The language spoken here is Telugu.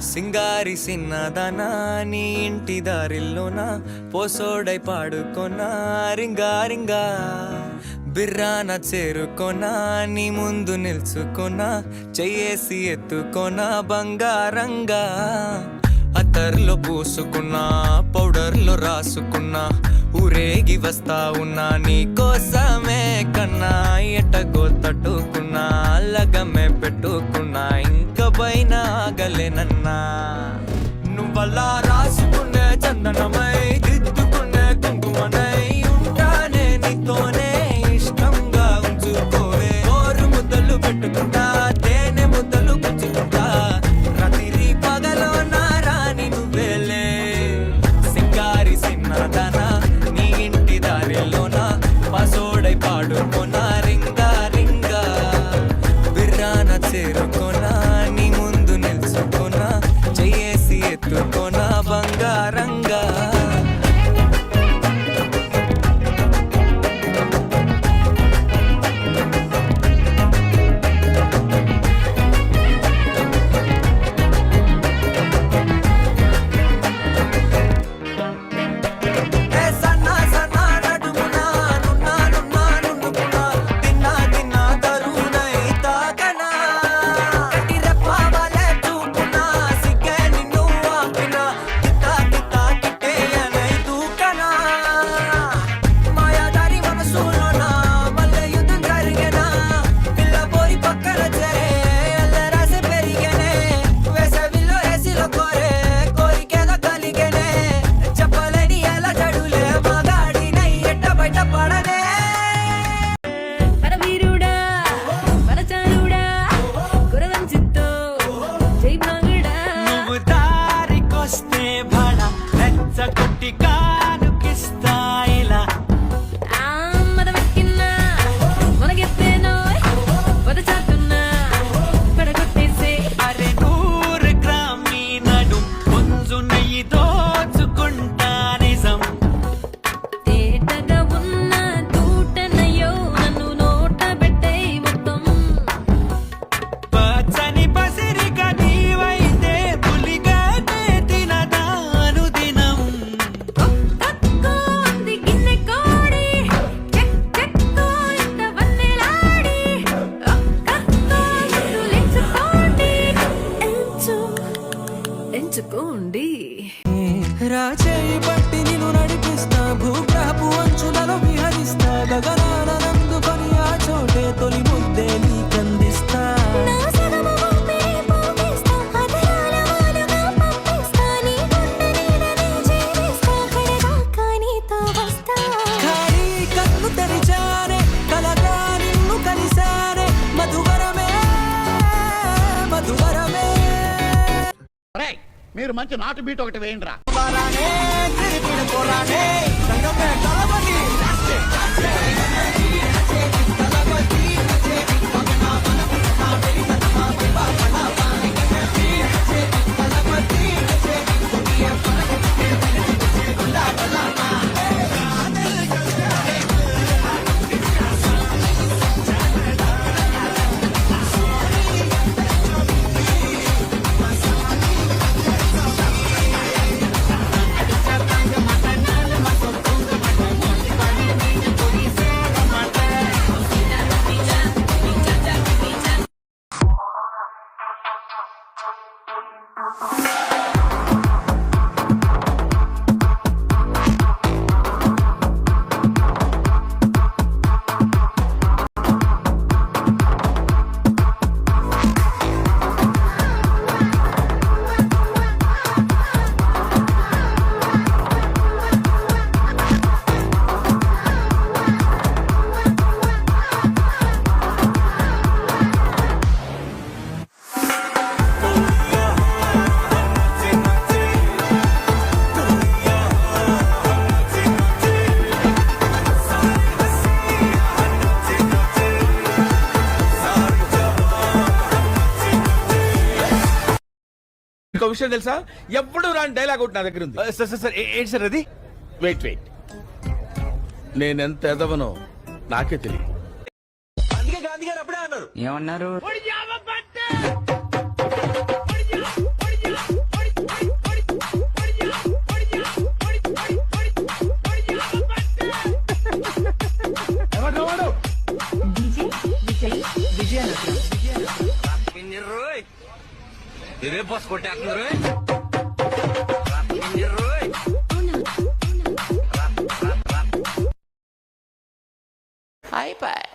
సింగారి సిన్నదనా నీ ఇంటి దారిల్లోన పోసోడై పాడుకొనా రింగా రింగా బిర్రాన చేరుకొనా నీ ముందు నిల్చుకొనా చెయ్యేసి ఎత్తుకొనా బంగారంగా అత్తర్లో పూసుకున్నా పౌడర్లో రాసుకున్నా ఊరేగి వస్తా ఉన్నా నీ కోసమే కన్నా ఎట్టగో తట్టుకున్నా లగమే పెట్టుకున్నా ఇంక పైన ఆగలేనన్నా నువ్వలా రాసుకునే చందనమై దిద్దుకునే కుంకుమనై ఉంటానే నీతోనే ఇష్టంగా ఉంచుకోవే ఓరు ముద్దలు పెట్టుకుంటా తేనె ముద్దలు పుచ్చుకుంటా రాత్రి పగలో నా రాణి నువ్వేలే సింగారి సిన్నదనా నీ ఇంటి దారిలోన పసోడై పాడుకోనా రింగా రింగా బిర్రాన చేరుకోనా నీ ముందు నిల్చుకోనా చెయ్యేసి ఎత్తుకోనా బంగారంగా రాచేయి పట్టి నిన్ను నడిపిస్తా భూగ్రహపు అంచులలో విహరిస్తా గగనానందుకొని ఆ చోటే తొలి ముద్దే నీకందిస్తా ఖాళీ కన్ను తెరిచానే కలగా నిన్ను కలిసానే మధువరమే మధువరమే. మీరు మంచి నాటు బీట్ ఒకటి వేయండి రా. ఇంకో విషయం తెలుసా, ఎప్పుడు రాని డైలాగ్ ఒకటి నా దగ్గర ఉంది. సార్ సార్ సార్ ఏంటి సార్ అది? వెయిట్ నేనెంత ఎదవనో నాకే తెలియదు. అందుకే గాంధీ గారు అప్పుడే అన్నారు ఏమన్నారు? ఇదే బస్ కొట్టేస్తున్నారు అయిపోయి